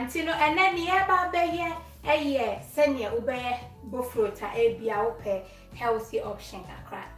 Antino and then the eba a year, send your ube Bofrot a be our healthy option.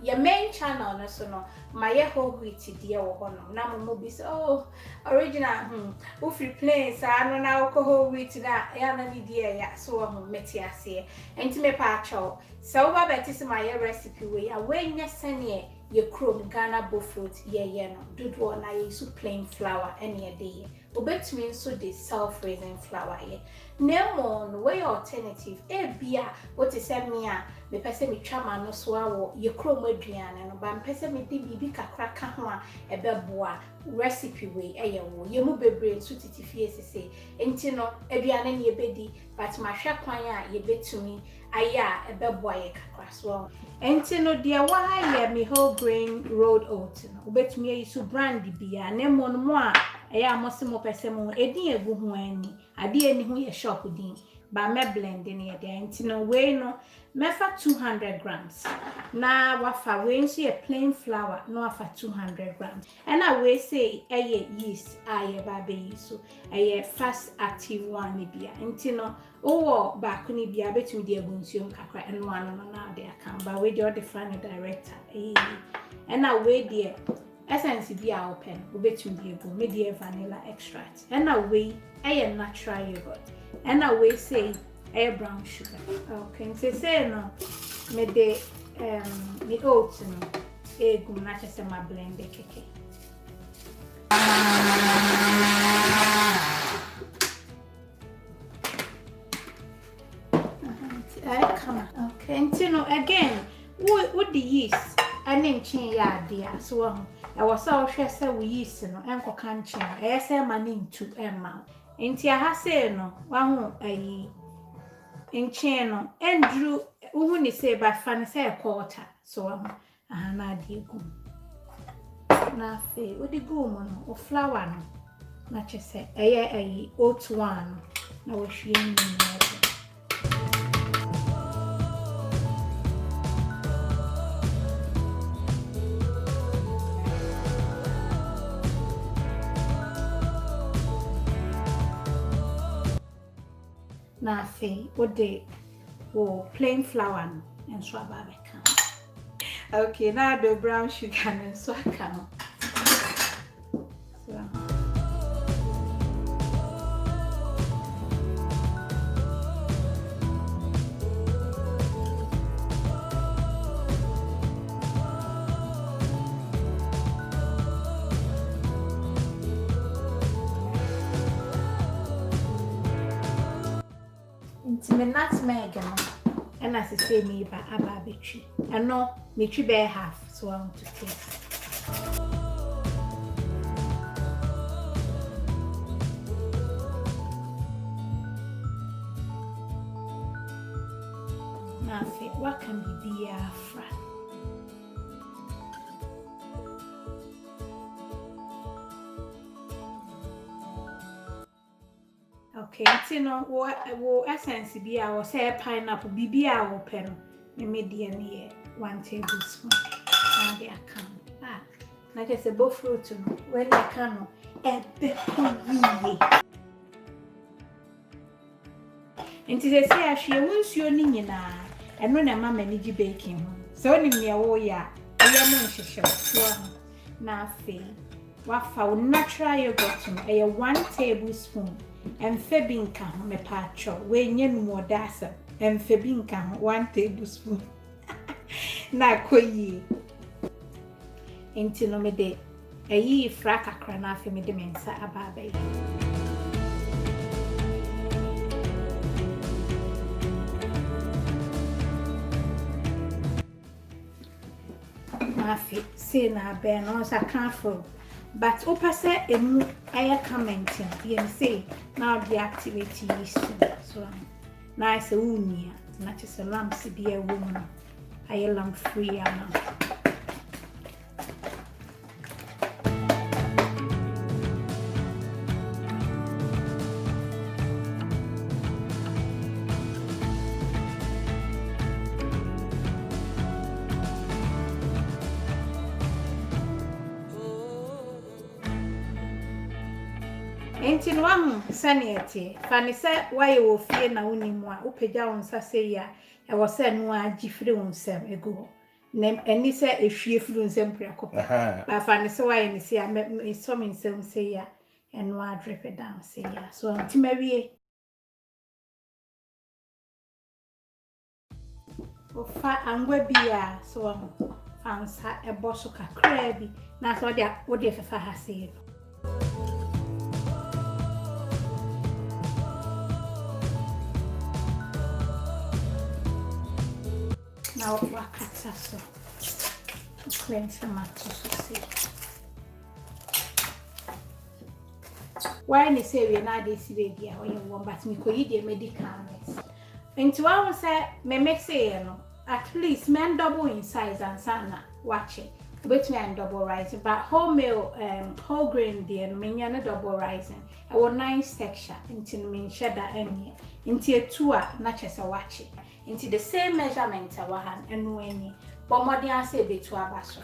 Your main channel, no so no, my whole wheat dear or no, Namobis, oh, original, Ufi plains, I don't know alcohol wheat that, Yana dear, so metia say, and to me patcho. So, that is my recipe way, away, yes, and ye. Your chrome Ghana Bofrot, no, do one I use plain flour any a day. Obet means so the self-raising flour ye. No more, way alternative, beer, what is a mea, me pese me chama no swallow, your chrome Adrian, and ban pese me bibi cracker one, a beboa, recipe way, wo, ye move brain, suited if yes, say, and tino, Adrian and ye beddy, but my shakwanya, ye bet to me, aya, a beboa, well. And no dear why me whole grain rolled oats. Bet me so brandy beer, name one more. I am more person, a dear woman, I dear any shop with but me blending here there. And no way no, me for 200 grams. Now, what for when see a plain flour, no for 200 grams. And I will say, a yeast, I baby so a fast active one beer. And no. Oh, back when you be able to be a consume kakra and one on there can, but with your different director, and now wait there. Essence be open, we bet you be able media vanilla extract, and now we a natural yogurt, and now we say a brown sugar. Okay, say no, me de me oats no, a good natural semi blend the cake. Okay, and you know again, what the yeast? I name change ya dear. So I was all sure say we yeast no, uncle can't change. I say my name to Emma. And tia has say no, one a in channel and drew who say by fan say a quarter. So na dear go. Na fe, what the go mono or flour no. Not just say a oat one. Now we should na fe what the plain flour and strawberry can. Okay, now the brown sugar and so can. Me nutmeg and as I say me by a barbecue. And no, me tree bear half, so I want to taste. Now, what can be beer fry? Okay, you know what essence be our say pineapple be our pen, the median here 1 tablespoon. And they can like I said, Bofrot when they can and to say she wants your nina and when a mamma need baking. So in me oh yeah, I am sure. Now fee. What for natural yogurt a 1 tablespoon. And febinka me pacho when you more dasa and febinka 1 tablespoon. Na koyi intino me de a ye fraka crana for me de mensa ababe. Mafi say na be no sa canful. But opase emu aya commenting you say now deactivate yeast so nice unia not just a lamp to be a woman I lamp free now. enti no ahu saniete fa ne se waye wo fie na wonimu a upegya won sase ya e wo se no agifire won sem ego na eni se ehwie furu nsem prekope ba fa ne se waye ne se a so me nsem se ya eno a drip it down se ya so antimawie ofa angwa bia so fansa eboso kakra bi na so wo de fefa ha se now wakata so cleanse tomato so why ni say we na dey see baby a oye won but me ko yi dey medical mix into one say me mix e no at least men double in size and sana watch it bet me and double rising but wholemeal whole grain dey no me nya double rising I want nice texture into me sheda any into two na chese watch it into the same measurement our hand and when but modern say betu abaso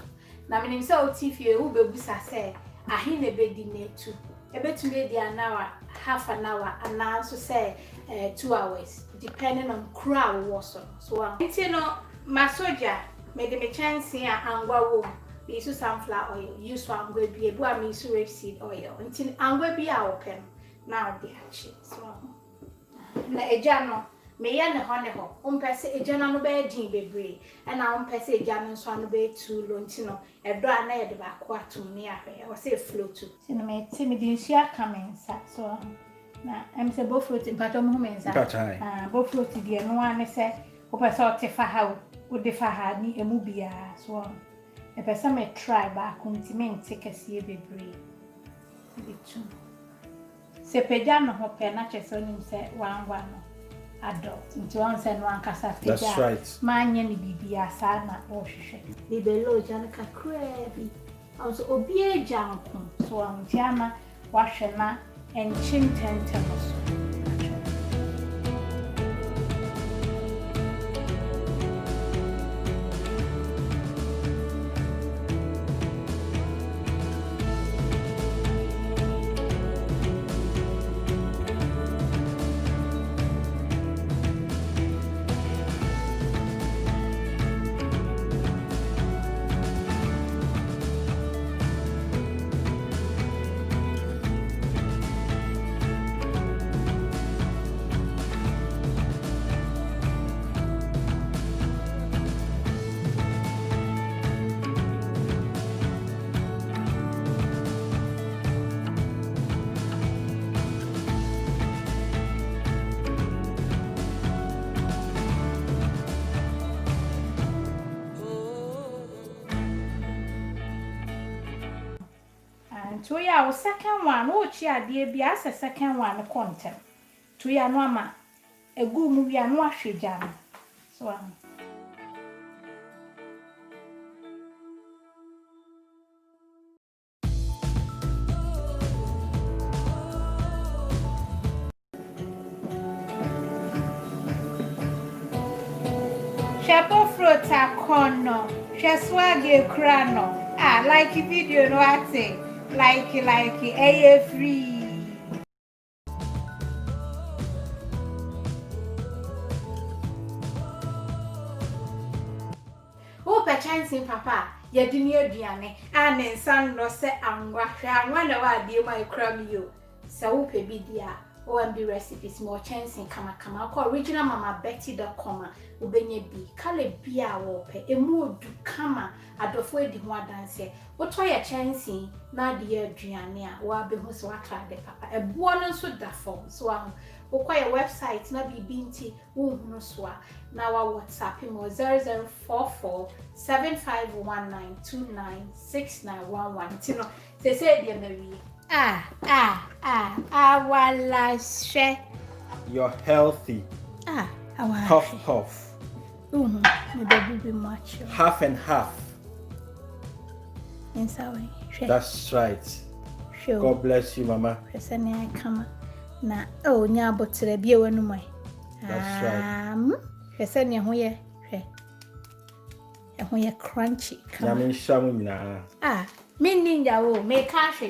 na menim say otifie wo bebusa say ahi na bedi na etu ebetumi di an hour half an hour and also say 2 hours depending on crowd was so into no masoja made me chance here angwa wo we use sunflower oil use angwa bi ebu am use rapeseed oil into angwa bi a open now dey achi so na eja no me ya ne ho umpese ejana no be din bebre na umpese ejana nso no be tu lo ntino edo ana ye de ba ko atum ne ahwe o say float so na me ti me din sia kamensa so na em se Bofrot mpato mo mensa Bofrot die no ane se o pese o te fa ha o de fa ha ni emu bia so e pese me try ba continent kese bebre bitu se pejana ho pe na chese onim se wanwa no adult into one say no ankasa figure. That's right. Manya ni bibia sa na o hwehwe. Bibelo jan ka krebi. Also obi ejanko so antiama wahwe na enchim tentemoso. To ya second one o chi ade bia as second one content to ya no ama egu mu bia no ahweja no so Bofrot akono swag krano like video no ate like free o pe chance papa ye di ni aduane ne nsan no se anwa na wa die mai kram yo se wo pe bi dia OMB recipes more chance kama ko original mamabetty.com ubenye bi kale bia wo pe emu odu kama adofo edi ho adanse wo to ya chance na de aduane a wo abehu so atra de papa ebo no so da form so wo kwa ya website na bibinti wo hunu so na wa WhatsApp mo 0044 7519296911 tino se de mewi You're healthy. Puff. Half and half. That's right. Sure. God bless you, Mama. That's right. Crunchy. Come. Me ninja wo me cash